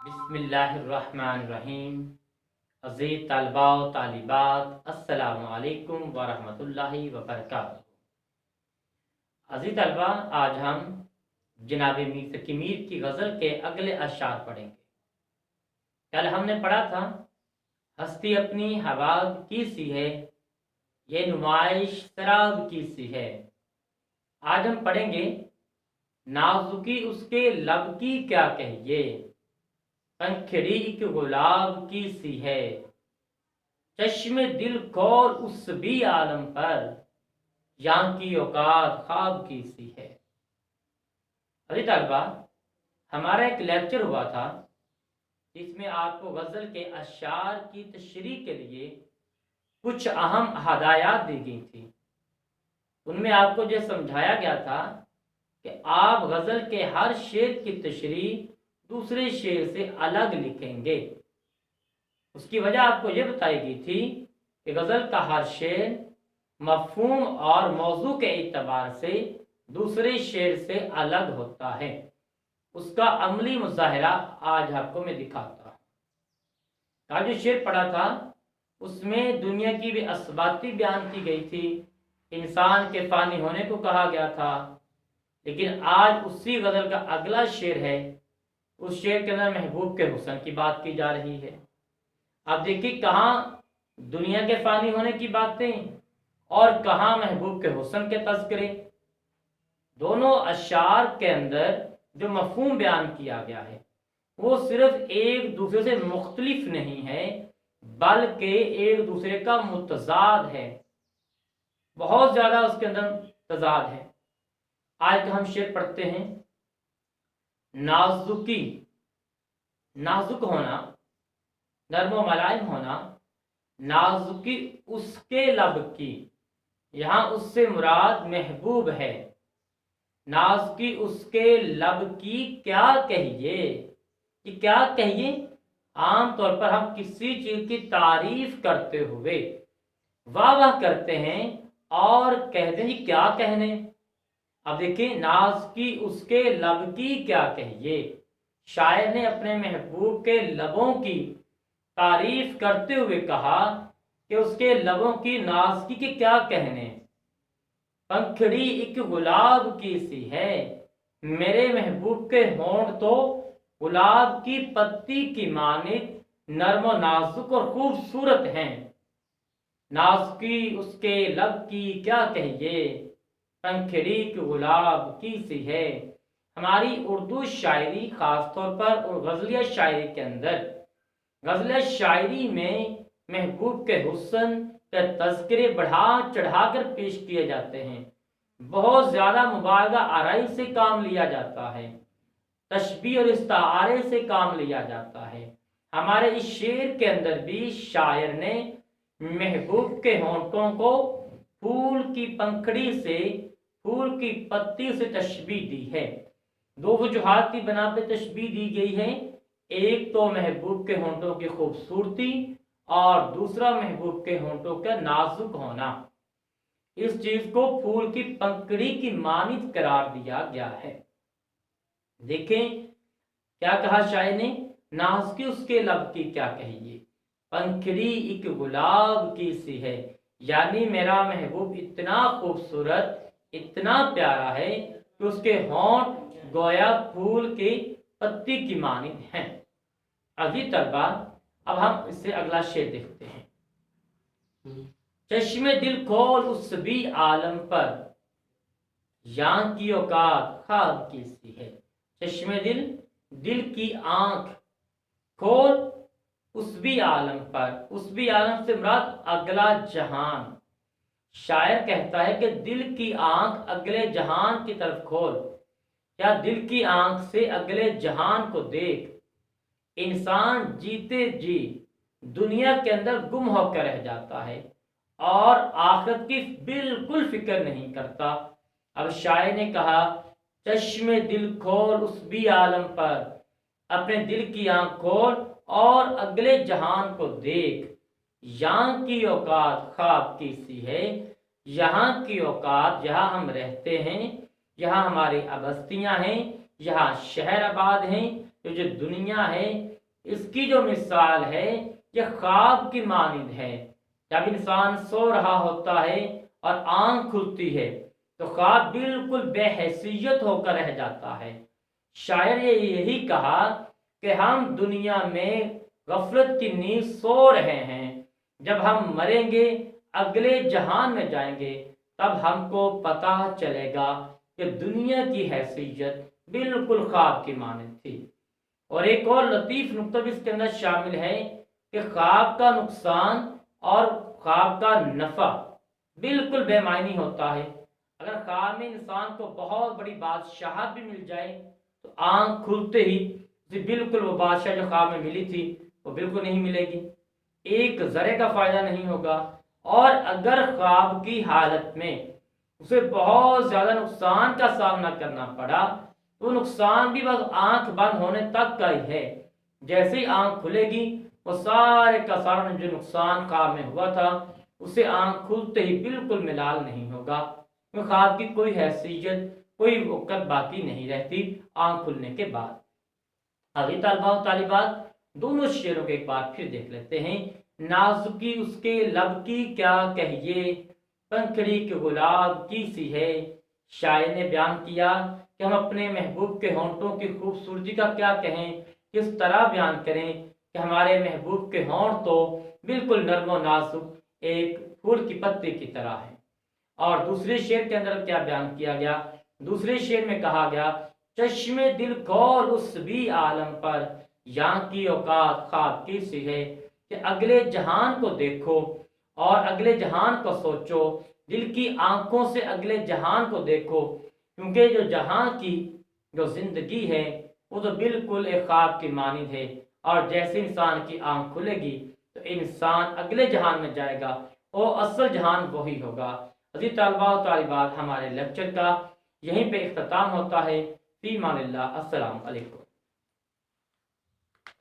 बिस्मिल्लाहिर्रहमानिर्रहीम। अज़ीज़ तलबा व तालिबात, अस्सलामु अलैकुम व रहमतुल्लाहि व बरकातुहू। अज़ीज़ तलबा, आज हम जनाब मीर तकी मीर की गज़ल के अगले अशआर पढ़ेंगे। कल हमने पढ़ा था, हस्ती अपनी हवा की सी है, ये नुमाइश शराब की सी है। आज हम पढ़ेंगे, नाजुकी उसके लब की क्या कहिए, पंखड़ी एक गुलाब की सी है। चश्मे दिल खोल उस भी आलम पर, यहाँ की औकात ख्वाब की सी है। अरे तलबा, हमारा एक लेक्चर हुआ था जिसमें आपको गज़ल के अशआर की तशरीह के लिए कुछ अहम हदायत दी गई थी। उनमें आपको ये समझाया गया था कि आप गज़ल के हर शेर की तशरीह दूसरे शेर से अलग लिखेंगे। उसकी वजह आपको ये बताई गई थी कि गज़ल का हर शेर मफ़हूम और मौजू के एतबार से दूसरे शेर से अलग होता है। उसका अमली मुज़ाहिरा आज आपको मैं दिखाता हूँ। आज जो शेर पढ़ा था उसमें दुनिया की भी असबाती बयान की गई थी, इंसान के फ़ानी होने को कहा गया था। लेकिन आज उसी गज़ल का अगला शेर है, उस शेर के अंदर महबूब के हुस्न की बात की जा रही है। आप देखिए, कहाँ दुनिया के फ़ानी होने की बातें और कहाँ महबूब के हुस्न के तज़किरे। दोनों अशार के अंदर जो मफ़हूम बयान किया गया है वो सिर्फ एक दूसरे से मुख्तलिफ नहीं है, बल्कि एक दूसरे का मुतज़ाद है। बहुत ज़्यादा उसके अंदर तज़ाद है। आज का हम शेर पढ़ते हैं। नाजुकी, नाजुक होना, नर्म मलाइम होना, नाजुकी उसके लब की, यहाँ उससे मुराद महबूब है। नाजुकी उसके लब की क्या कहिए, कि क्या कहिए। आम तौर पर हम किसी चीज की तारीफ करते हुए वाह वाह करते हैं और कहते हैं जी क्या कहने। अब देखिए, नाजुकी उसके लब की क्या कहिए। शायर ने अपने महबूब के लबों की तारीफ करते हुए कहा कि उसके लबों की नाज़ुकी के क्या कहने। पंखड़ी एक गुलाब की सी है, मेरे महबूब के होंठ तो गुलाब की पत्ती की मानित नर्म नाजुक और खूबसूरत हैं। नाजुकी उसके लब की क्या कहिए, पंखड़ी की गुलाब की सी है। हमारी उर्दू शायरी खास तौर पर और गज़लिया शायरी के अंदर, गज़ल शायरी में महबूब के हुस्न के तज़किरे बढ़ा चढ़ा कर पेश किए जाते हैं। बहुत ज़्यादा मुबालगा आराई से काम लिया जाता है, तशबीह और इस्तारे से काम लिया जाता है। हमारे इस शेर के अंदर भी शायर ने महबूब के होंठों को फूल की पंखड़ी से, फूल की पत्ती से तशबीह दी है। दो वजूहात की बना पे तशबीह दी गई है। एक तो महबूब के होंठों की खूबसूरती और दूसरा महबूब के होंठों का नाजुक होना। इस चीज को फूल की पंखड़ी की मानित करार दिया गया है। देखें क्या कहा शायर ने, नाजुकी उसके लब की क्या कहिए, पंखड़ी एक गुलाब की सी है। यानी मेरा महबूब इतना खूबसूरत, इतना प्यारा है कि उसके होंठ गोया फूल की पत्ती की मानित हैं। अभी तलबा, अब हम इससे अगला शेर देखते हैं। चश्मे दिल खोल उस भी आलम पर, यहाँ की औकात ख्वाब की सी है। चश्मे दिल, दिल की आंख, खोल उस भी आलम पर, उस भी आलम से मुराद अगला जहान। शायर कहता है कि दिल की आंख अगले जहान की तरफ खोल, या दिल की आंख से अगले जहान को देख। इंसान जीते जी दुनिया के अंदर गुम होकर रह जाता है और आखिरत की बिल्कुल फिक्र नहीं करता। अब शायर ने कहा, चश्मे दिल खोल उस भी आलम पर, अपने दिल की आंख खोल और अगले जहान को देख। यहाँ की औकात ख्वाब की सी है। यहाँ की औकात, जहाँ हम रहते हैं, यहाँ हमारी बस्तियाँ हैं, यहाँ शहर आबाद हैं, تو جو دنیا ہے اس کی جو مثال ہے یہ خواب کی مانند ہے۔ جب انسان سو رہا ہوتا ہے اور آنکھ کھلتی ہے تو خواب بالکل بے حیثیت ہو کر رہ جاتا ہے۔ شاعر نے یہی کہا کہ ہم دنیا میں غفلت کی نیند سو رہے ہیں، جب ہم مریں گے اگلے جہان میں جائیں گے تب ہم کو پتہ چلے گا کہ دنیا کی حیثیت بالکل خواب کی مانند تھی۔ اور ایک اور لطیف نقطہ بھی اس کے اندر شامل ہے کہ خواب کا نقصان اور خواب کا نفع بالکل بے معنی ہوتا ہے۔ اگر خواب میں انسان کو بہت بڑی بادشاہت بھی مل جائے تو آنکھ کھلتے ہی اسے بالکل وہ بادشاہ جو خواب میں ملی تھی وہ بالکل نہیں ملے گی، ایک ذرے کا فائدہ نہیں ہوگا۔ اور اگر خواب کی حالت میں اسے بہت زیادہ نقصان کا سامنا کرنا پڑا تو نقصان بھی بس آنکھ بند ہونے تک کا ہی ہے۔ جیسے ہی آنکھ کھلے گی وہ سارے کا سارا جو نقصان خواب میں ہوا تھا اسے آنکھ کھلتے ہی بالکل ملال نہیں ہوگا، کیونکہ خواب کی کوئی حیثیت کوئی وقت باقی نہیں رہتی آنکھ کھلنے کے بعد۔ ابھی طلباء و طالبات دونوں شعروں کو ایک بار پھر دیکھ لیتے ہیں۔ نازکی اس کے لب کی کیا کہیے، پنکھڑی کے گلاب کی سی ہے۔ شاعر نے بیان کیا کہ ہم اپنے محبوب کے ہونٹوں کی خوبصورتی کا کیا کہیں، کس طرح بیان کریں کہ ہمارے محبوب کے ہونٹ تو بالکل نرم و نازک ایک پھول کی پتی کی طرح ہے۔ اور دوسرے شعر کے اندر کیا بیان کیا گیا، دوسرے شعر میں کہا گیا چشم دل کھول اس بھی عالم پر، یہاں کی اوقات خواب کی سی ہے، کہ اگلے جہان کو دیکھو اور اگلے جہان کو سوچو، دل کی آنکھوں سے اگلے جہان کو دیکھو، کیونکہ جو جہاں کی جو زندگی ہے وہ تو بالکل ایک خواب کی مانند ہے۔ اور جیسے انسان کی آنکھ کھلے گی تو انسان اگلے جہان میں جائے گا، اور اصل جہان وہی ہوگا۔ عزیز طلباء و طالبات ہمارے لیکچر کا یہیں پہ اختتام ہوتا ہے۔ فی امان اللہ، السلام علیکم۔